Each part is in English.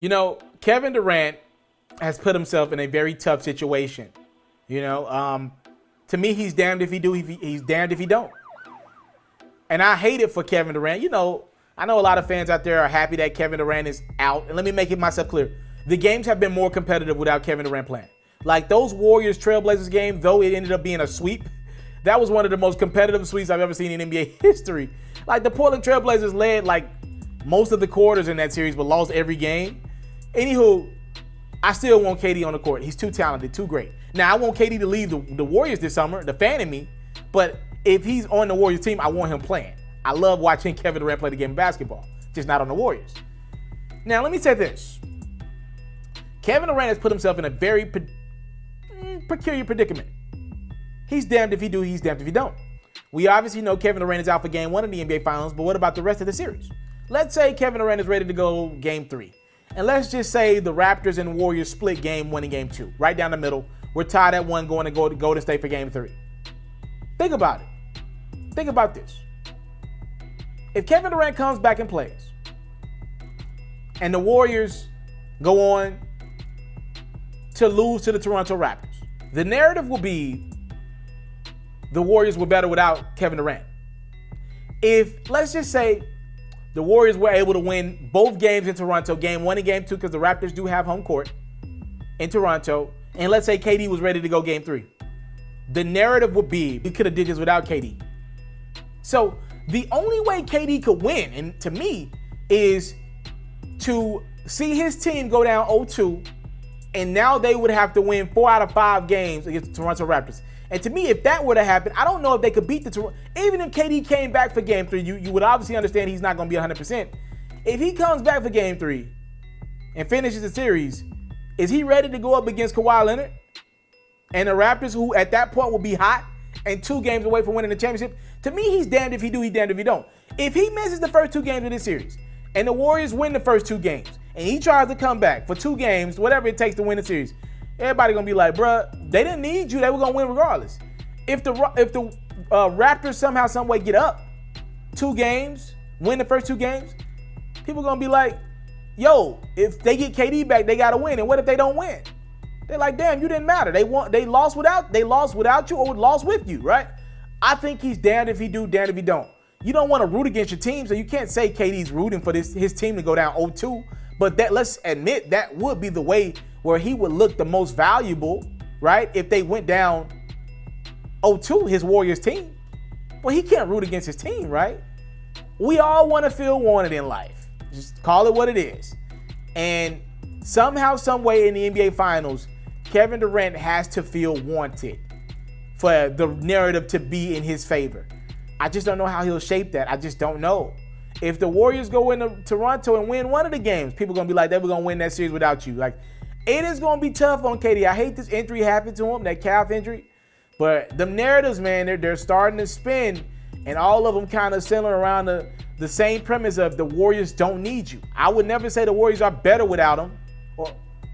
You know, Kevin Durant has put himself in a very tough situation. You know, to me, he's damned if he do, he's damned if he don't. And I hate it for Kevin Durant. You know, I know a lot of fans out there are happy that Kevin Durant is out. And let me make it myself clear. The games have been more competitive without Kevin Durant playing. Like those Warriors Trailblazers game, though it ended up being a sweep, that was one of the most competitive sweeps I've ever seen in NBA history. Like the Portland Trailblazers led like most of the quarters in that series, but lost every game. Anywho, I still want KD on the court. He's too talented, too great. Now, I want KD to leave the Warriors this summer, the fan in me, but if he's on the Warriors team, I want him playing. I love watching Kevin Durant play the game of basketball, just not on the Warriors. Now, let me say this. Kevin Durant has put himself in a very peculiar predicament. He's damned if he do, he's damned if he don't. We obviously know Kevin Durant is out for game 1 of the NBA Finals, but what about the rest of the series? Let's say Kevin Durant is ready to go game 3. And let's just say the Raptors and Warriors split game 1 and game 2, right down the middle. We're tied at 1 going to go to Golden State for game 3. Think about it. Think about this. If Kevin Durant comes back and plays, and the Warriors go on to lose to the Toronto Raptors, the narrative will be the Warriors were better without Kevin Durant. If, let's just say, the Warriors were able to win both games in Toronto, game 1 and game 2, because the Raptors do have home court in Toronto, and let's say KD was ready to go game 3. The narrative would be, we could have did this without KD. So the only way KD could win, and to me, is to see his team go down 0-2, and now they would have to win 4 out of 5 games against the Toronto Raptors. And to me, if that were to happen, I don't know if they could beat the Toronto. Even if KD came back for game 3, you would obviously understand he's not going to be 100%. If he comes back for game 3 and finishes the series, is he ready to go up against Kawhi Leonard and the Raptors, who at that point will be hot and 2 games away from winning the championship? To me, he's damned if he do, he's damned if he don't. If he misses the first 2 games of this series and the Warriors win the first 2 games and he tries to come back for 2 games, whatever it takes to win the series, everybody gonna be like, bruh, they didn't need you. They were gonna win regardless. If the Raptors somehow, some way get up 2 games, win the first 2 games, people gonna be like, yo, if they get KD back, they gotta win. And what if they don't win? They're like, damn, you didn't matter. They lost without you or lost with you, right? I think he's damned if he do, damned if he don't. You don't want to root against your team, so you can't say KD's rooting for his team to go down 0-2. But that, let's admit, that would be the way where he would look the most valuable, right? If they went down 0-2, his Warriors team. Well, he can't root against his team, right? We all want to feel wanted in life. Just call it what it is. And somehow, some way in the NBA Finals, Kevin Durant has to feel wanted for the narrative to be in his favor. I just don't know how he'll shape that. I just don't know. If the Warriors go into Toronto and win one of the games, people are going to be like, they were going to win that series without you. Like, it is going to be tough on KD. I hate this injury happened to him, that calf injury. But the narratives, man, they're starting to spin. And all of them kind of centering around the same premise of the Warriors don't need you. I would never say the Warriors are better without him.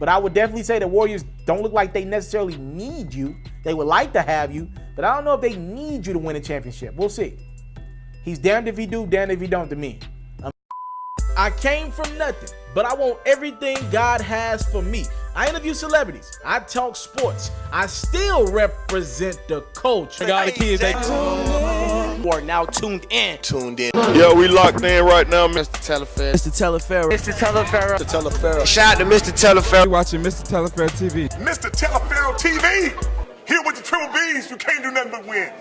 But I would definitely say the Warriors don't look like they necessarily need you. They would like to have you. But I don't know if they need you to win a championship. We'll see. He's damned if he do, damned if he don't to me. I came from nothing, but I want everything God has for me. I interview celebrities. I talk sports. I still represent the culture. Got the kids, you are now tuned in. Yeah, we locked in right now, Mr. Mr.Taliaferro. Mr.Taliaferro. Mr.Taliaferro. Mr. Taliaferro. Shout out to Mr.Taliaferro. You're watching Mr.Taliaferro TV. Mr. Taliaferro TV. Here with the triple B's, you can't do nothing but win.